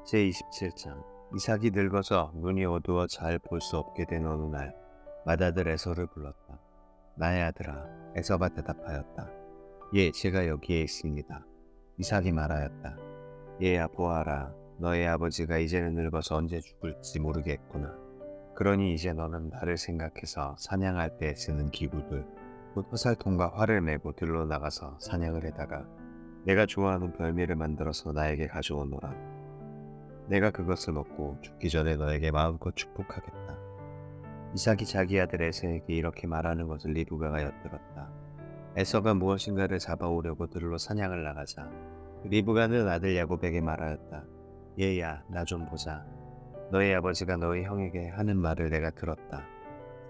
제27장. 이삭이 늙어서 눈이 어두워 잘 볼 수 없게 된 어느 날 맏아들 에서를 불렀다. 나의 아들아. 에서가 대답하였다. 예, 제가 여기에 있습니다. 이삭이 말하였다. 얘야, 보아라. 너의 아버지가 이제는 늙어서 언제 죽을지 모르겠구나. 그러니 이제 너는 나를 생각해서 사냥할 때 쓰는 기구들, 곧 화살통과 활을 메고 들로 나가서 사냥을 해다가 내가 좋아하는 별미를 만들어서 나에게 가져오너라. 내가 그것을 먹고 죽기 전에 너에게 마음껏 축복하겠다. 이삭이 자기 아들 에서에게 이렇게 말하는 것을 리브가가 엿들었다. 에서가 무엇인가를 잡아오려고 들로 사냥을 나가자 리브가는 아들 야곱에게 말하였다. 얘야, 나 좀 보자. 너희 아버지가 너희 형에게 하는 말을 내가 들었다.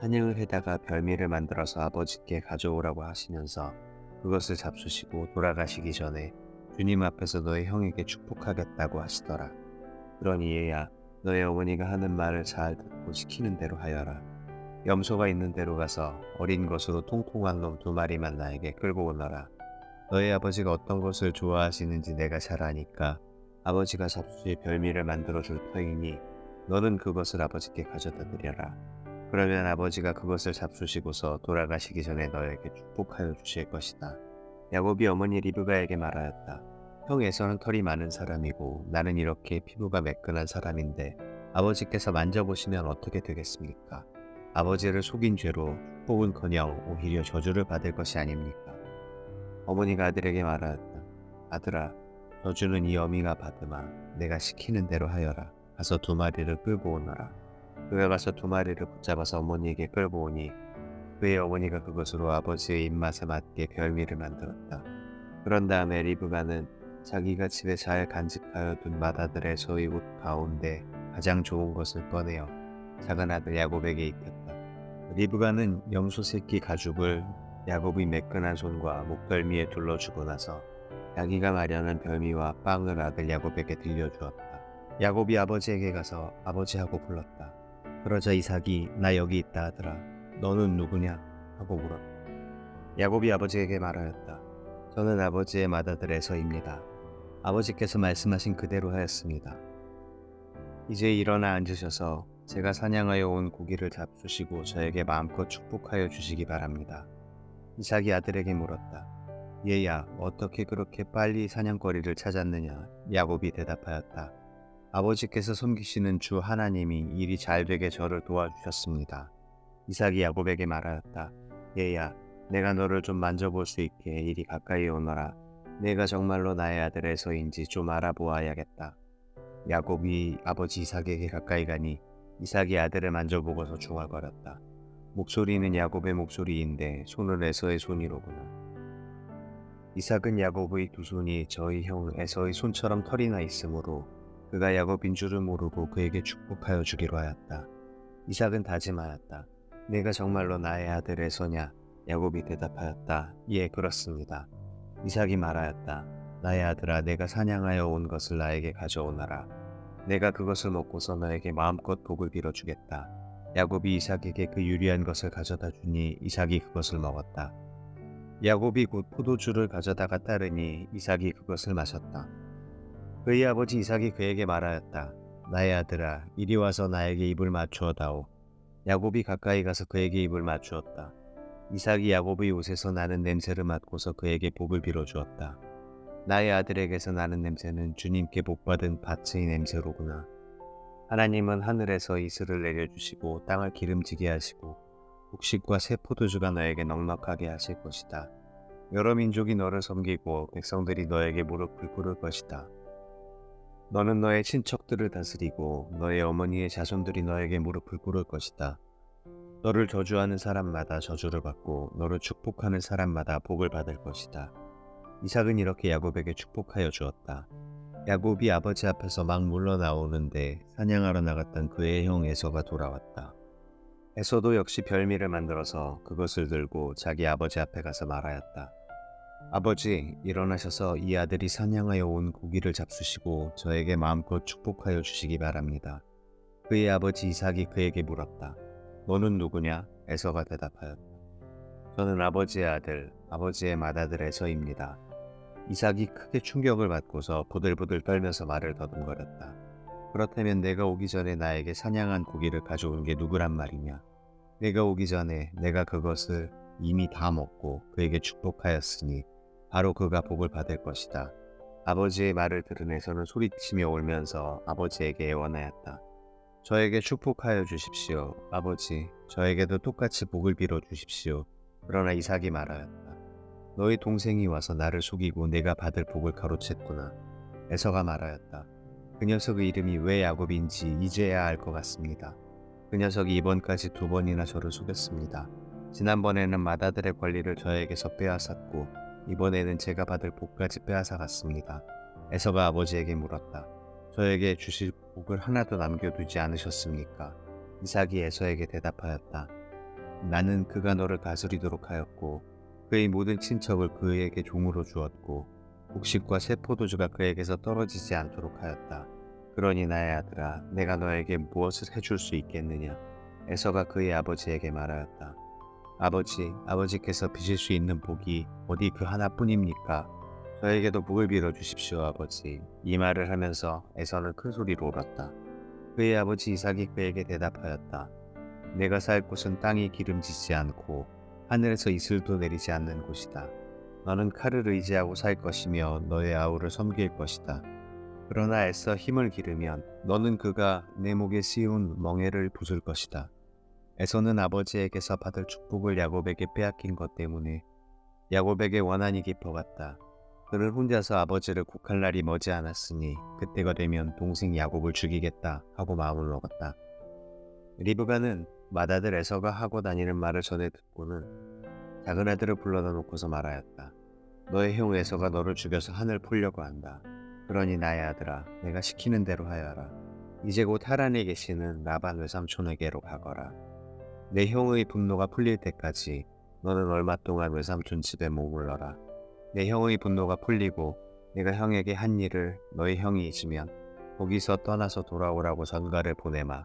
사냥을 해다가 별미를 만들어서 아버지께 가져오라고 하시면서 그것을 잡수시고 돌아가시기 전에 주님 앞에서 너희 형에게 축복하겠다고 하시더라. 그러니 얘야, 너의 어머니가 하는 말을 잘 듣고 시키는 대로 하여라. 염소가 있는 데로 가서 어린 것으로 통통한 놈 2마리만 나에게 끌고 오너라. 너희 아버지가 어떤 것을 좋아하시는지 내가 잘 아니까 아버지가 잡수실 별미를 만들어 줄 터이니 너는 그것을 아버지께 가져다 드려라. 그러면 아버지가 그것을 잡수시고서 돌아가시기 전에 너에게 축복하여 주실 것이다. 야곱이 어머니 리브가에게 말하였다. 형 에서는 털이 많은 사람이고 나는 이렇게 피부가 매끈한 사람인데 아버지께서 만져보시면 어떻게 되겠습니까? 아버지를 속인 죄로 축복은커녕 오히려 저주를 받을 것이 아닙니까? 어머니가 아들에게 말하였다. 아들아, 저주는 이 어미가 받으마. 내가 시키는 대로 하여라. 가서 2마리를 끌고 오너라. 그가 가서 2마리를 붙잡아서 어머니에게 끌고 오니 그의 어머니가 그것으로 아버지의 입맛에 맞게 별미를 만들었다. 그런 다음에 리브가는 자기가 집에 잘 간직하여 둔 맏아들의 소의 옷 가운데 가장 좋은 것을 꺼내어 작은 아들 야곱에게 입혔다. 리브가는 염소 새끼 가죽을 야곱의 매끈한 손과 목덜미에 둘러주고 나서 자기가 마련한 별미와 빵을 아들 야곱에게 들려주었다. 야곱이 아버지에게 가서 아버지하고 불렀다. 그러자 이삭이 나 여기 있다 하더라. 너는 누구냐? 하고 물었다. 야곱이 아버지에게 말하였다. 저는 아버지의 맏아들 에서입니다. 아버지께서 말씀하신 그대로 하였습니다. 이제 일어나 앉으셔서 제가 사냥하여 온 고기를 잡수시고 저에게 마음껏 축복하여 주시기 바랍니다. 이삭이 아들에게 물었다. 얘야, 어떻게 그렇게 빨리 사냥거리를 찾았느냐? 야곱이 대답하였다. 아버지께서 섬기시는 주 하나님이 일이 잘 되게 저를 도와주셨습니다. 이삭이 야곱에게 말하였다. 얘야, 내가 너를 좀 만져볼 수 있게 이리 가까이 오너라. 내가 정말로 나의 아들 에서인지 좀 알아보아야겠다. 야곱이 아버지 이삭에게 가까이 가니 이삭이 아들을 만져보고서 중얼거렸다. 목소리는 야곱의 목소리인데 손은 에서의 손이로구나. 이삭은 야곱의 2손이 저희 형 에서의 손처럼 털이 나 있으므로 그가 야곱인 줄을 모르고 그에게 축복하여 주기로 하였다. 이삭은 다짐하였다. 내가 정말로 나의 아들 에서냐? 야곱이 대답하였다. 예, 그렇습니다. 이삭이 말하였다. 나의 아들아, 내가 사냥하여 온 것을 나에게 가져오너라. 내가 그것을 먹고서 너에게 마음껏 복을 빌어주겠다. 야곱이 이삭에게 그 유리한 것을 가져다 주니 이삭이 그것을 먹었다. 야곱이 곧 포도주를 가져다가 따르니 이삭이 그것을 마셨다. 그의 아버지 이삭이 그에게 말하였다. 나의 아들아, 이리 와서 나에게 입을 맞추어다오. 야곱이 가까이 가서 그에게 입을 맞추었다. 이삭이 야곱의 옷에서 나는 냄새를 맡고서 그에게 복을 빌어주었다. 나의 아들에게서 나는 냄새는 주님께 복받은 밭의 냄새로구나. 하나님은 하늘에서 이슬을 내려주시고 땅을 기름지게 하시고 곡식과 새 포도주가 너에게 넉넉하게 하실 것이다. 여러 민족이 너를 섬기고 백성들이 너에게 무릎을 꿇을 것이다. 너는 너의 친척들을 다스리고 너의 어머니의 자손들이 너에게 무릎을 꿇을 것이다. 너를 저주하는 사람마다 저주를 받고 너를 축복하는 사람마다 복을 받을 것이다. 이삭은 이렇게 야곱에게 축복하여 주었다. 야곱이 아버지 앞에서 막 물러나오는데 사냥하러 나갔던 그의 형 에서가 돌아왔다. 에서도 역시 별미를 만들어서 그것을 들고 자기 아버지 앞에 가서 말하였다. 아버지, 일어나셔서 이 아들이 사냥하여 온 고기를 잡수시고 저에게 마음껏 축복하여 주시기 바랍니다. 그의 아버지 이삭이 그에게 물었다. 너는 누구냐? 에서가 대답하였다. 저는 아버지의 아들, 아버지의 맏아들 에서입니다. 이삭이 크게 충격을 받고서 부들부들 떨면서 말을 더듬거렸다. 그렇다면 내가 오기 전에 나에게 사냥한 고기를 가져온 게 누구란 말이냐? 내가 오기 전에 내가 그것을 이미 다 먹고 그에게 축복하였으니 바로 그가 복을 받을 것이다. 아버지의 말을 들은 에서는 소리치며 울면서 아버지에게 애원하였다. 저에게 축복하여 주십시오. 아버지, 저에게도 똑같이 복을 빌어 주십시오. 그러나 이삭이 말하였다. 너희 동생이 와서 나를 속이고 내가 받을 복을 가로챘구나. 에서가 말하였다. 그 녀석의 이름이 왜 야곱인지 이제야 알 것 같습니다. 그 녀석이 이번까지 2번이나 저를 속였습니다. 지난번에는 맏아들의 권리를 저에게서 빼앗았고 이번에는 제가 받을 복까지 빼앗아 갔습니다. 에서가 아버지에게 물었다. 저에게 주실 복을 하나도 남겨두지 않으셨습니까? 이삭이 에서에게 대답하였다. 나는 그가 너를 다스리도록 하였고 그의 모든 친척을 그에게 종으로 주었고 곡식과 새 포도주가 그에게서 떨어지지 않도록 하였다. 그러니 나의 아들아, 내가 너에게 무엇을 해줄 수 있겠느냐? 에서가 그의 아버지에게 말하였다. 아버지께서 빚을 수 있는 복이 어디 그 하나뿐입니까? 저에게도 복을 빌어 주십시오, 아버지. 이 말을 하면서 에서는 큰 소리로 울었다. 그의 아버지 이삭이 그에게 대답하였다. 내가 살 곳은 땅이 기름지지 않고 하늘에서 이슬도 내리지 않는 곳이다. 너는 칼을 의지하고 살 것이며 너의 아우를 섬길 것이다. 그러나 애써 힘을 기르면 너는 그가 내 목에 씌운 멍에를 부술 것이다. 에서는 아버지에게서 받을 축복을 야곱에게 빼앗긴 것 때문에 야곱에게 원한이 깊어갔다. 그는 혼자서 아버지를 곡할 날이 머지않았으니 그때가 되면 동생 야곱을 죽이겠다 하고 마음을 먹었다. 리브가는 맏아들 에서가 하고 다니는 말을 전해 듣고는 작은 아들을 불러다 놓고서 말하였다. 너의 형 에서가 너를 죽여서 하늘 풀려고 한다. 그러니 나의 아들아, 내가 시키는 대로 하여라. 이제 곧 하란에 계시는 라반 외삼촌에게로 가거라. 내 형의 분노가 풀릴 때까지 너는 얼마 동안 외삼촌 집에 머물러라. 내 형의 분노가 풀리고 내가 형에게 한 일을 너희 형이 잊으면 거기서 떠나서 돌아오라고 전가를 보내마.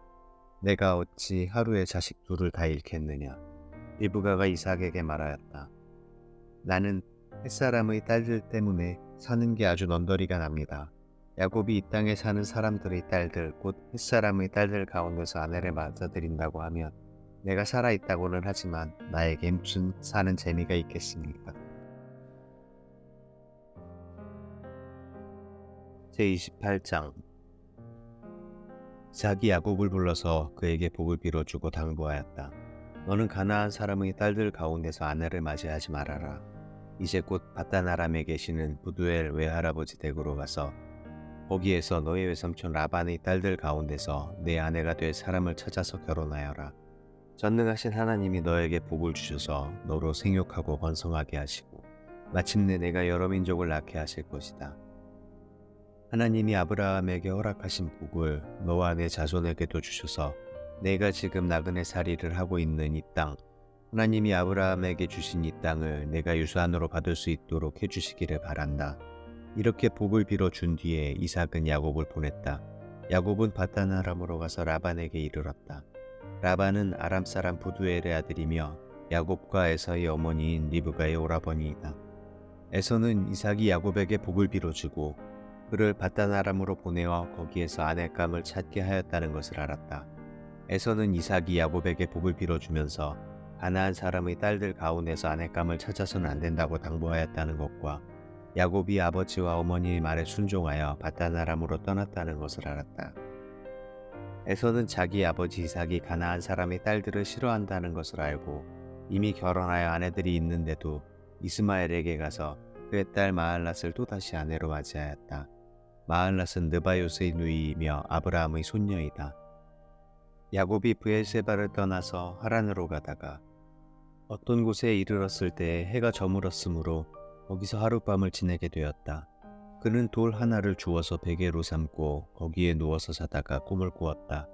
내가 어찌 하루에 자식 둘을 다 잃겠느냐. 리브가가 이삭에게 말하였다. 나는 햇사람의 딸들 때문에 사는 게 아주 넌더리가 납니다. 야곱이 이 땅에 사는 사람들의 딸들, 곧 햇사람의 딸들 가운데서 아내를 맞아들인다고 하면 내가 살아있다고는 하지만 나에게 무슨 사는 재미가 있겠습니까? 제28장 이삭이 야곱을 불러서 그에게 복을 빌어주고 당부하였다. 너는 가나안 사람의 딸들 가운데서 아내를 맞이하지 말아라. 이제 곧 바단 아람에 계시는 부두엘 외할아버지 댁으로 가서 거기에서 너희 외삼촌 라반의 딸들 가운데서 내 아내가 될 사람을 찾아서 결혼하여라. 전능하신 하나님이 너에게 복을 주셔서 너로 생육하고 번성하게 하시고 마침내 내가 여러 민족을 낳게 하실 것이다. 하나님이 아브라함에게 허락하신 복을 너와 내 자손에게도 주셔서 내가 지금 나그네 살이를 하고 있는 이 땅, 하나님이 아브라함에게 주신 이 땅을 내가 유산으로 받을 수 있도록 해주시기를 바란다. 이렇게 복을 빌어준 뒤에 이삭은 야곱을 보냈다. 야곱은 바단 아람으로 가서 라반에게 이르렀다. 라반은 아람 사람 부두엘의 아들이며 야곱과 에서의 어머니인 리브가의 오라버니이다. 에서는 이삭이 야곱에게 복을 빌어주고 그를 바단 아람으로 보내어 거기에서 아내감을 찾게 하였다는 것을 알았다. 에서는 이삭이 야곱에게 복을 빌어주면서 가나안 사람의 딸들 가운데서 아내감을 찾아서는 안 된다고 당부하였다는 것과 야곱이 아버지와 어머니의 말에 순종하여 바단 아람으로 떠났다는 것을 알았다. 에서는 자기 아버지 이삭이 가나안 사람의 딸들을 싫어한다는 것을 알고 이미 결혼하여 아내들이 있는데도 이스마엘에게 가서 그의 딸 마할랏을 또다시 아내로 맞이하였다. 마할랏은 느바요스의 누이이며 아브라함의 손녀이다. 야곱이 브엘세바를 떠나서 하란으로 가다가 어떤 곳에 이르렀을 때 해가 저물었으므로 거기서 하룻밤을 지내게 되었다. 그는 돌 하나를 주워서 베개로 삼고 거기에 누워서 자다가 꿈을 꾸었다.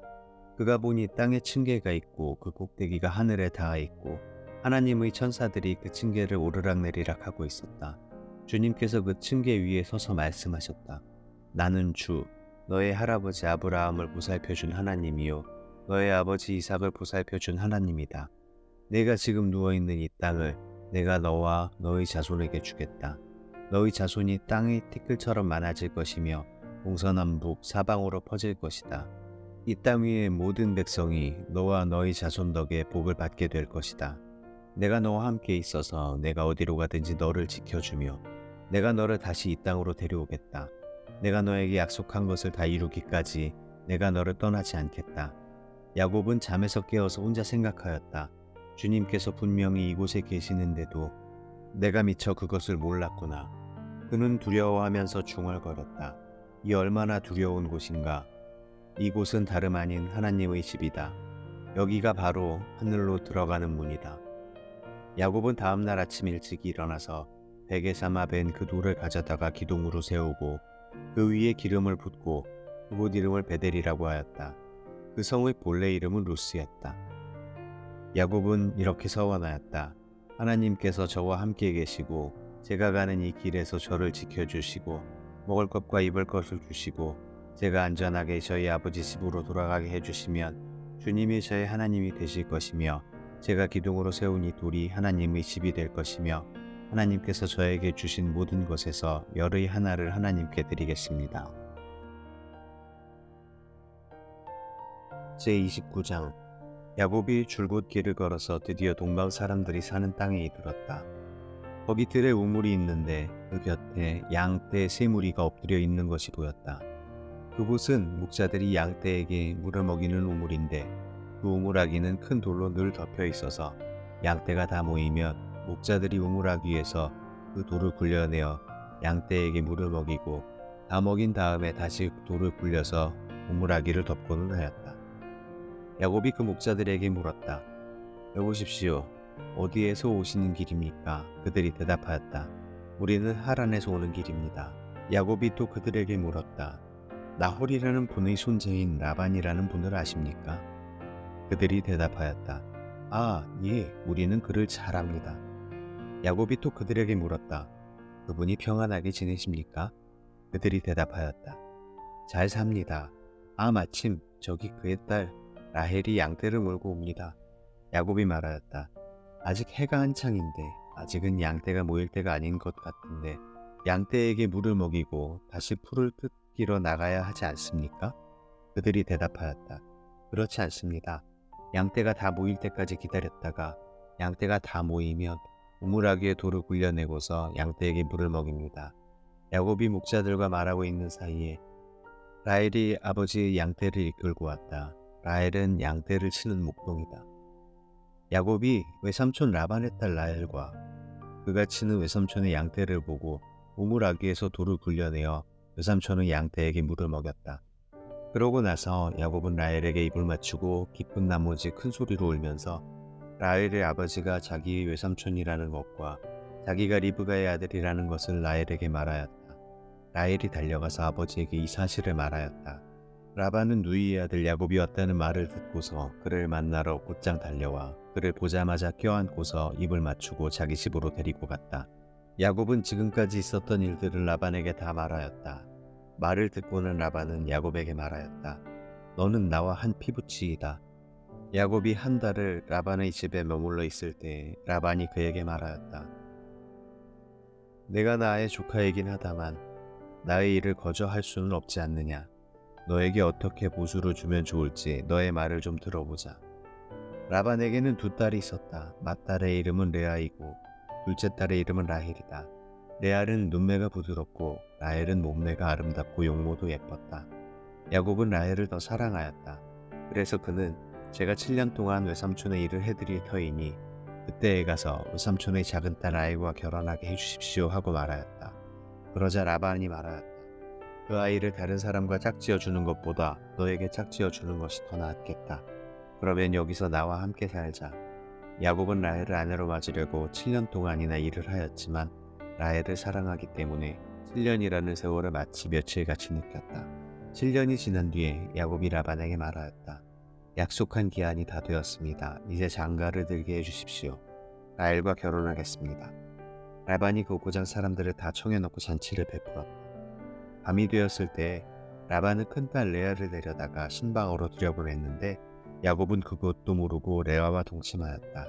그가 보니 땅에 층계가 있고 그 꼭대기가 하늘에 닿아 있고 하나님의 천사들이 그 층계를 오르락내리락 하고 있었다. 주님께서 그 층계 위에 서서 말씀하셨다. 나는 주, 너의 할아버지 아브라함을 보살펴준 하나님이요 너의 아버지 이삭을 보살펴준 하나님이다. 내가 지금 누워있는 이 땅을 내가 너와 너의 자손에게 주겠다. 너희 자손이 땅의 티끌처럼 많아질 것이며 동서남북 사방으로 퍼질 것이다. 이 땅 위의 모든 백성이 너와 너희 자손 덕에 복을 받게 될 것이다. 내가 너와 함께 있어서 내가 어디로 가든지 너를 지켜주며 내가 너를 다시 이 땅으로 데려오겠다. 내가 너에게 약속한 것을 다 이루기까지 내가 너를 떠나지 않겠다. 야곱은 잠에서 깨어서 혼자 생각하였다. 주님께서 분명히 이곳에 계시는데도 내가 미처 그것을 몰랐구나. 그는 두려워하면서 중얼거렸다. 이 얼마나 두려운 곳인가. 이곳은 다름 아닌 하나님의 집이다. 여기가 바로 하늘로 들어가는 문이다. 야곱은 다음날 아침 일찍 일어나서 베개 삼아 벤 그 돌을 가져다가 기둥으로 세우고 그 위에 기름을 붓고 그곳 이름을 베델이라고 하였다. 그 성의 본래 이름은 루스였다. 야곱은 이렇게 서원하였다. 하나님께서 저와 함께 계시고 제가 가는 이 길에서 저를 지켜주시고 먹을 것과 입을 것을 주시고 제가 안전하게 저희 아버지 집으로 돌아가게 해주시면 주님이 저의 하나님이 되실 것이며 제가 기둥으로 세운 이 돌이 하나님의 집이 될 것이며 하나님께서 저에게 주신 모든 것에서 열의 하나를 하나님께 드리겠습니다. 제29장 야곱이 줄곧 길을 걸어서 드디어 동방 사람들이 사는 땅에 이르렀다. 거기 들에 우물이 있는데 그 곁에 양떼 세 무리가 엎드려 있는 것이 보였다. 그곳은 목자들이 양떼에게 물을 먹이는 우물인데 그 우물아기는 큰 돌로 늘 덮여 있어서 양떼가 다 모이면 목자들이 우물아기에서 그 돌을 굴려내어 양떼에게 물을 먹이고 다 먹인 다음에 다시 돌을 굴려서 우물아기를 덮고는 하였다. 야곱이 그 목자들에게 물었다. 여보십시오. 어디에서 오시는 길입니까? 그들이 대답하였다. 우리는 하란에서 오는 길입니다. 야곱이 또 그들에게 물었다. 나홀이라는 분의 손자인 라반이라는 분을 아십니까? 그들이 대답하였다. 아, 예, 우리는 그를 잘 압니다. 야곱이 또 그들에게 물었다. 그분이 평안하게 지내십니까? 그들이 대답하였다. 잘 삽니다. 아, 마침 저기 그의 딸 라헬이 양떼를 몰고 옵니다. 야곱이 말하였다. 아직 해가 한창인데 아직은 양떼가 모일 때가 아닌 것 같은데 양떼에게 물을 먹이고 다시 풀을 뜯기러 나가야 하지 않습니까? 그들이 대답하였다. 그렇지 않습니다. 양떼가 다 모일 때까지 기다렸다가 양떼가 다 모이면 우물아기에 돌을 굴려내고서 양떼에게 물을 먹입니다. 야곱이 목자들과 말하고 있는 사이에 라헬이 아버지의 양떼를 이끌고 왔다. 라헬은 양떼를 치는 목동이다. 야곱이 외삼촌 라반의 딸 라헬과 그가 치는 외삼촌의 양떼를 보고 우물아기에서 돌을 굴려내어 외삼촌의 양떼에게 물을 먹였다. 그러고 나서 야곱은 라헬에게 입을 맞추고 기쁜 나머지 큰 소리로 울면서 라헬의 아버지가 자기의 외삼촌이라는 것과 자기가 리브가의 아들이라는 것을 라헬에게 말하였다. 라헬이 달려가서 아버지에게 이 사실을 말하였다. 라반은 누이의 아들 야곱이 왔다는 말을 듣고서 그를 만나러 곧장 달려와 그를 보자마자 껴안고서 입을 맞추고 자기 집으로 데리고 갔다. 야곱은 지금까지 있었던 일들을 라반에게 다 말하였다. 말을 듣고는 라반은 야곱에게 말하였다. 너는 나와 한 피부치이다. 야곱이 한 달을 라반의 집에 머물러 있을 때 라반이 그에게 말하였다. 내가 나의 조카이긴 하다만 나의 일을 거저 할 수는 없지 않느냐. 너에게 어떻게 보수를 주면 좋을지 너의 말을 좀 들어보자. 라반에게는 두 딸이 있었다. 맏딸의 이름은 레아이고 둘째 딸의 이름은 라헬이다. 레알은 눈매가 부드럽고 라헬은 몸매가 아름답고 용모도 예뻤다. 야곱은 라헬을 더 사랑하였다. 그래서 그는 제가 7년 동안 외삼촌의 일을 해드릴 터이니 그때에 가서 외삼촌의 작은 딸 라헬과 결혼하게 해주십시오 하고 말하였다. 그러자 라반이 말하였다. 그 아이를 다른 사람과 짝지어 주는 것보다 너에게 짝지어 주는 것이 더 낫겠다. 그러면 여기서 나와 함께 살자. 야곱은 라헬을 아내로 맞으려고 7년 동안이나 일을 하였지만 라헬을 사랑하기 때문에 7년이라는 세월을 마치 며칠같이 느꼈다. 7년이 지난 뒤에 야곱이 라반에게 말하였다. 약속한 기한이 다 되었습니다. 이제 장가를 들게 해주십시오. 라헬과 결혼하겠습니다. 라반이 그 고장 사람들을 다 청해놓고 잔치를 베풀었다. 밤이 되었을 때 라반은 큰딸 레아를 데려다가 신방으로 들여보냈는데 야곱은 그것도 모르고 레아와 동침하였다.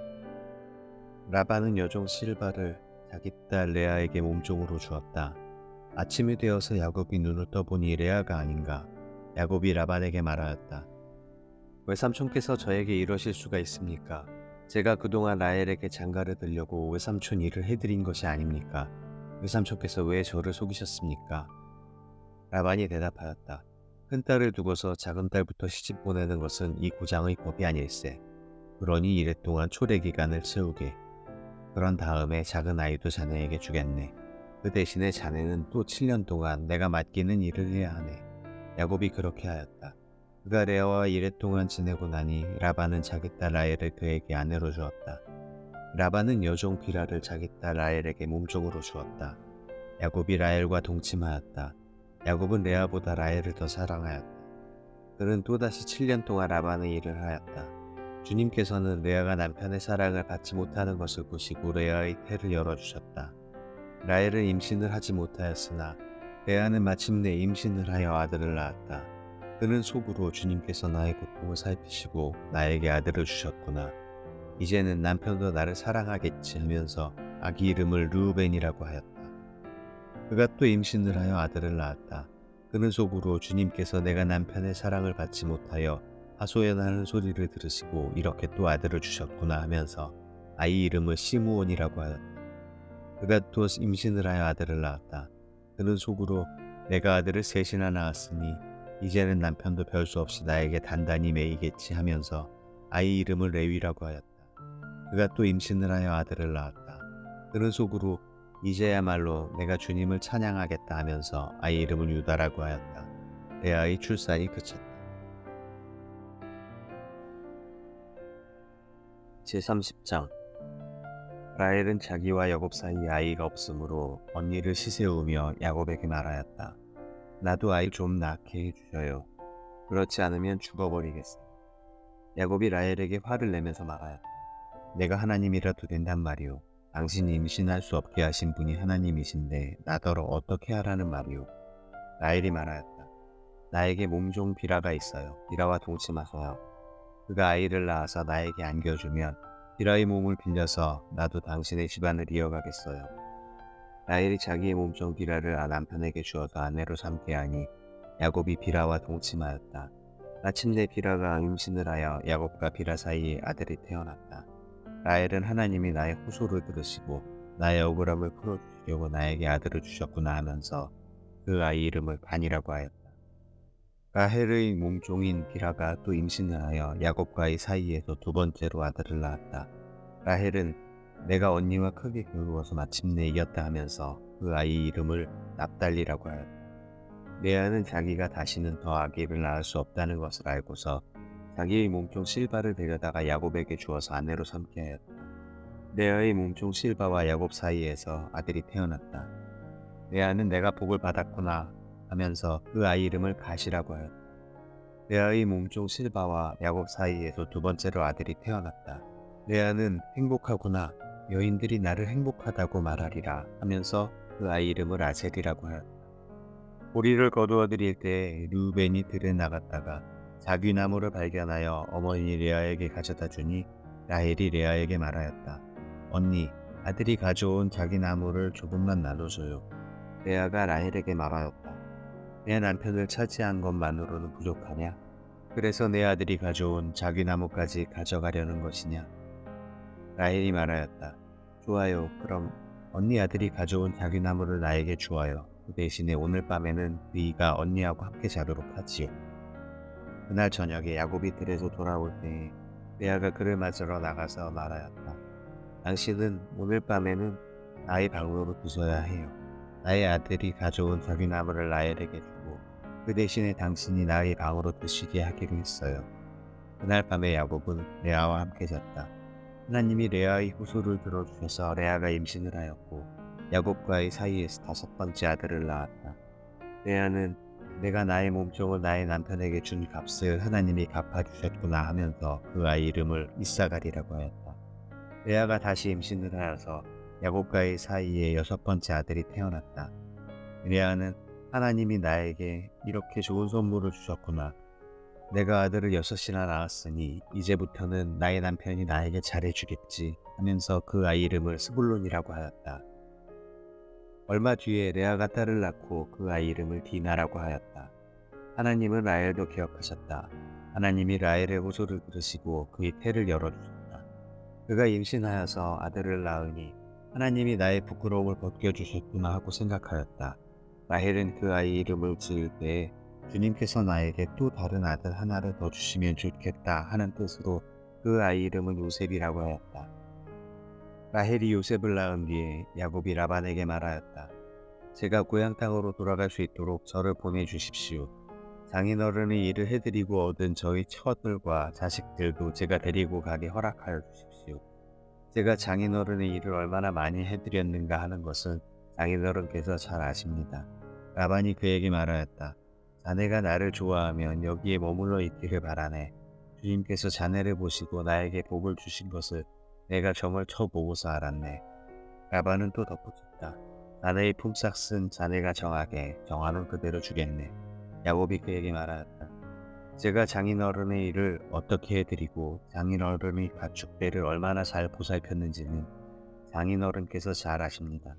라반은 여종 실바를 자기 딸 레아에게 몸종으로 주었다. 아침이 되어서 야곱이 눈을 떠보니 레아가 아닌가. 야곱이 라반에게 말하였다. 외삼촌께서 저에게 이러실 수가 있습니까? 제가 그동안 라헬에게 장가를 들려고 외삼촌 일을 해드린 것이 아닙니까? 외삼촌께서 왜 저를 속이셨습니까? 라반이 대답하였다. 큰 딸을 두고서 작은 딸부터 시집 보내는 것은 이 고장의 법이 아닐세. 그러니 이랫동안 초래 기간을 채우게. 그런 다음에 작은 아이도 자네에게 주겠네. 그 대신에 자네는 또 7년 동안 내가 맡기는 일을 해야 하네. 야곱이 그렇게 하였다. 그가 레아와 이랫동안 지내고 나니 라반은 자기 딸 라헬을 그에게 아내로 주었다. 라반은 여종 비라를 자기 딸 라헬에게 몸종으로 주었다. 야곱이 라헬과 동침하였다. 야곱은 레아보다 라헬을 더 사랑하였다. 그는 또다시 7년 동안 라반의 일을 하였다. 주님께서는 레아가 남편의 사랑을 받지 못하는 것을 보시고 레아의 태를 열어주셨다. 라헬은 임신을 하지 못하였으나 레아는 마침내 임신을 하여 아들을 낳았다. 그는 속으로 주님께서 나의 고통을 살피시고 나에게 아들을 주셨구나. 이제는 남편도 나를 사랑하겠지 하면서 아기 이름을 르우벤이라고 하였다. 그가 또 임신을 하여 아들을 낳았다. 그는 속으로 주님께서 내가 남편의 사랑을 받지 못하여 하소연하는 소리를 들으시고 이렇게 또 아들을 주셨구나 하면서 아이 이름을 시므온이라고 하였다. 그가 또 임신을 하여 아들을 낳았다. 그는 속으로 내가 아들을 셋이나 낳았으니 이제는 남편도 별 수 없이 나에게 단단히 매이겠지 하면서 아이 이름을 레위라고 하였다. 그가 또 임신을 하여 아들을 낳았다. 그는 속으로 이제야말로 내가 주님을 찬양하겠다 하면서 아이 이름을 유다라고 하였다. 레아의 출산이 그쳤다. 제30장 라헬은 자기와 야곱 사이에 아이가 없으므로 언니를 시세우며 야곱에게 말하였다. 나도 아이 좀 낳게 해주셔요. 그렇지 않으면 죽어버리겠어. 야곱이 라헬에게 화를 내면서 말하였다. 내가 하나님이라도 된단 말이오. 당신이 임신할 수 없게 하신 분이 하나님이신데 나더러 어떻게 하라는 말이오. 라헬이 말하였다. 나에게 몸종 비라가 있어요. 비라와 동침하소요. 그가 아이를 낳아서 나에게 안겨주면 비라의 몸을 빌려서 나도 당신의 집안을 이어가겠어요. 라헬이 자기의 몸종 비라를 남편에게 주어서 아내로 삼게 하니 야곱이 비라와 동침하였다. 마침내 비라가 임신을 하여 야곱과 비라 사이에 아들이 태어났다. 라헬은 하나님이 나의 호소를 들으시고 나의 억울함을 풀어주시려고 나에게 아들을 주셨구나 하면서 그 아이 이름을 반이라고 하였다. 라헬의 몸종인 비라가 또 임신을 하여 야곱과의 사이에서 두 번째로 아들을 낳았다. 라헬은 내가 언니와 크게 겨루어서 마침내 이겼다 하면서 그 아이 이름을 납달리라고 하였다. 레아는 자기가 다시는 더 아기를 낳을 수 없다는 것을 알고서 자기의 몸종 실바를 데려다가 야곱에게 주어서 아내로 삼게 하였다. 레아의 몸종 실바와 야곱 사이에서 아들이 태어났다. 레아는 내가 복을 받았구나 하면서 그 아이 이름을 갓이라고 하였다. 레아의 몸종 실바와 야곱 사이에서 두 번째로 아들이 태어났다. 레아는 행복하구나. 여인들이 나를 행복하다고 말하리라 하면서 그 아이 이름을 아셀이라고 하였다. 보리를 거두어 드릴 때 르우벤이 들에 나갔다가 자귀나무를 발견하여 어머니 레아에게 가져다 주니 라헬이 레아에게 말하였다. 언니, 아들이 가져온 자귀나무를 조금만 나눠줘요. 레아가 라헬에게 말하였다. 내 남편을 차지한 것만으로는 부족하냐? 그래서 내 아들이 가져온 자귀나무까지 가져가려는 것이냐? 라헬이 말하였다. 좋아요. 그럼 언니 아들이 가져온 자귀나무를 나에게 주어요. 그 대신에 오늘 밤에는 네가 언니하고 함께 자도록 하지요. 그날 저녁에 야곱이 들에서 돌아올 때 레아가 그를 맞으러 나가서 말하였다. 당신은 오늘 밤에는 나의 방으로 드셔야 해요. 나의 아들이 가져온 자귀나무를 라헬에게 주고 그 대신에 당신이 나의 방으로 드시게 하기로 했어요. 그날 밤에 야곱은 레아와 함께 잤다. 하나님이 레아의 호소를 들어주셔서 레아가 임신을 하였고 야곱과의 사이에서 다섯 번째 아들을 낳았다. 레아는 내가 나의 몸종을 나의 남편에게 준 값을 하나님이 갚아주셨구나 하면서 그 아이 이름을 이사갈이라고 하였다. 레아가 다시 임신을 하여서 야곱과의 사이에 여섯 번째 아들이 태어났다. 레아는 하나님이 나에게 이렇게 좋은 선물을 주셨구나. 내가 아들을 6이나 낳았으니 이제부터는 나의 남편이 나에게 잘해주겠지 하면서 그 아이 이름을 스불론이라고 하였다. 얼마 뒤에 레아가 딸을 낳고 그 아이 이름을 디나라고 하였다. 하나님은 라헬도 기억하셨다. 하나님이 라헬의 호소를 들으시고 그의 태를 열어주셨다. 그가 임신하여서 아들을 낳으니 하나님이 나의 부끄러움을 벗겨주셨구나 하고 생각하였다. 라헬은 그 아이 이름을 지을 때에 주님께서 나에게 또 다른 아들 하나를 더 주시면 좋겠다 하는 뜻으로 그 아이 이름은 요셉이라고 하였다. 라헬이 요셉을 낳은 뒤에 야곱이 라반에게 말하였다. 제가 고향 땅으로 돌아갈 수 있도록 저를 보내주십시오. 장인어른의 일을 해드리고 얻은 저희 처들과 자식들도 제가 데리고 가게 허락하여 주십시오. 제가 장인어른의 일을 얼마나 많이 해드렸는가 하는 것은 장인어른께서 잘 아십니다. 라반이 그에게 말하였다. 자네가 나를 좋아하면 여기에 머물러 있기를 바라네. 주님께서 자네를 보시고 나에게 복을 주신 것을 내가 정을 쳐보고서 알았네. 라반은 또 덧붙였다. 자네의 품삯은 자네가 정하는 그대로 주겠네. 야곱이 그에게 말하였다. 제가 장인어른의 일을 어떻게 해드리고 장인어른의 가축대를 얼마나 잘 보살폈는지는 장인어른께서 잘 아십니다.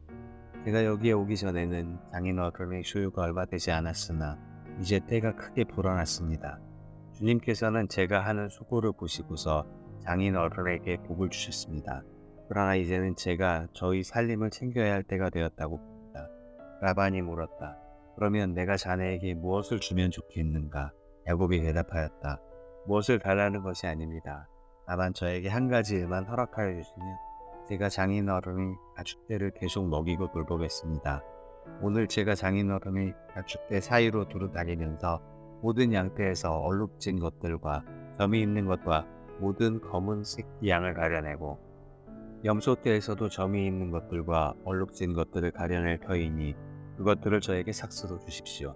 제가 여기에 오기 전에는 장인어른의 소유가 얼마 되지 않았으나 이제 때가 크게 불어났습니다. 주님께서는 제가 하는 수고를 보시고서 장인어른에게 복을 주셨습니다. 그러나 이제는 제가 저희 살림을 챙겨야 할 때가 되었다고 봅니다. 라반이 물었다. 그러면 내가 자네에게 무엇을 주면 좋겠는가? 야곱이 대답하였다. 무엇을 달라는 것이 아닙니다. 다만 저에게 한 가지 일만 허락하여 주시면 제가 장인어른의 가축대를 계속 먹이고 돌보겠습니다. 오늘 제가 장인어른의 가축대 사이로 두루 다니면서 모든 양떼에서 얼룩진 것들과 점이 있는 것과 모든 검은 새끼 양을 가려내고 염소떼에서도 점이 있는 것들과 얼룩진 것들을 가려낼 터이니 그것들을 저에게 삭스로 주십시오.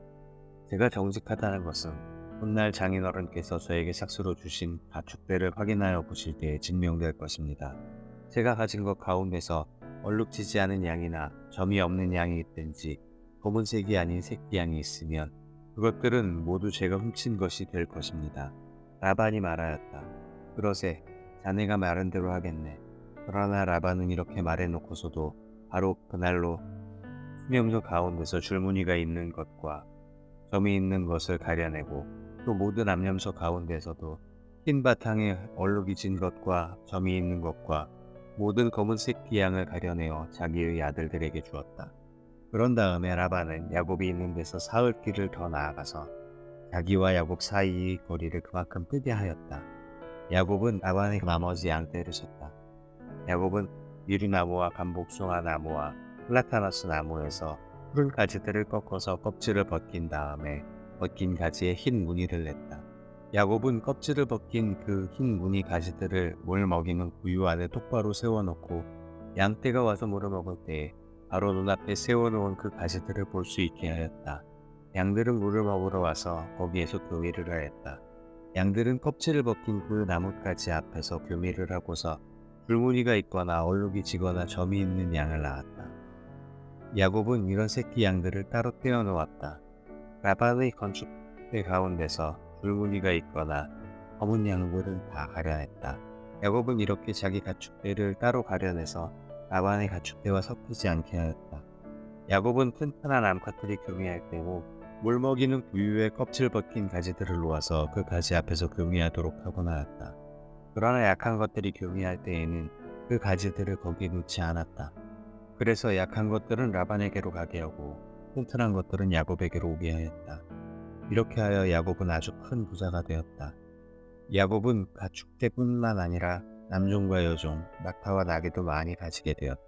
제가 정직하다는 것은 훗날 장인어른께서 저에게 삭스로 주신 가축대를 확인하여 보실 때에 증명될 것입니다. 제가 가진 것 가운데서 얼룩지지 않은 양이나 점이 없는 양이 있든지 검은색이 아닌 새끼 양이 있으면 그것들은 모두 제가 훔친 것이 될 것입니다. 라반이 말하였다. 그러세 자네가 말한 대로 하겠네. 그러나 라반은 이렇게 말해놓고서도 바로 그날로 수명소 가운데서 줄무늬가 있는 것과 점이 있는 것을 가려내고 또 모든 암염소 가운데서도 흰 바탕에 얼룩이 진 것과 점이 있는 것과 모든 검은 새끼 양을 가려내어 자기의 아들들에게 주었다. 그런 다음에 라반은 야곱이 있는 데서 사흘 길을 더 나아가서 자기와 야곱 사이의 거리를 그만큼 뜨게 하였다. 야곱은 라반의 나머지 양떼를 쳤다. 야곱은 유리나무와 감복숭아 나무와 플라타너스 나무에서 푸른 가지들을 꺾어서 껍질을 벗긴 다음에 벗긴 가지에 흰 무늬를 냈다. 야곱은 껍질을 벗긴 그 흰 무늬 가지들을 물 먹이는 구유 안에 똑바로 세워놓고 양떼가 와서 물을 먹을 때에 바로 눈앞에 세워놓은 그 가지들을 볼 수 있게 하였다. 양들은 물을 먹으러 와서 거기에서 교미를 하였다. 양들은 껍질을 벗긴 그 나뭇가지 앞에서 교미를 하고서 줄무늬가 있거나 얼룩이 지거나 점이 있는 양을 낳았다. 야곱은 이런 새끼 양들을 따로 떼어 놓았다. 라반의 건축대 가운데서 줄무늬가 있거나 검은 양들은 다 가려냈다. 야곱은 이렇게 자기 가축대를 따로 가려내서 라반의 가축대와 섞이지 않게 하였다. 야곱은 튼튼한 암컷들이 교미할 때고 물 먹이는 구유에 껍질 벗긴 가지들을 놓아서 그 가지 앞에서 교미하도록 하고 나았다. 그러나 약한 것들이 교미할 때에는 그 가지들을 거기에 놓지 않았다. 그래서 약한 것들은 라반에게로 가게 하고 튼튼한 것들은 야곱에게로 오게 하였다. 이렇게 하여 야곱은 아주 큰 부자가 되었다. 야곱은 가축대뿐만 아니라 남종과 여종, 낙타와 나귀도 많이 가지게 되었다.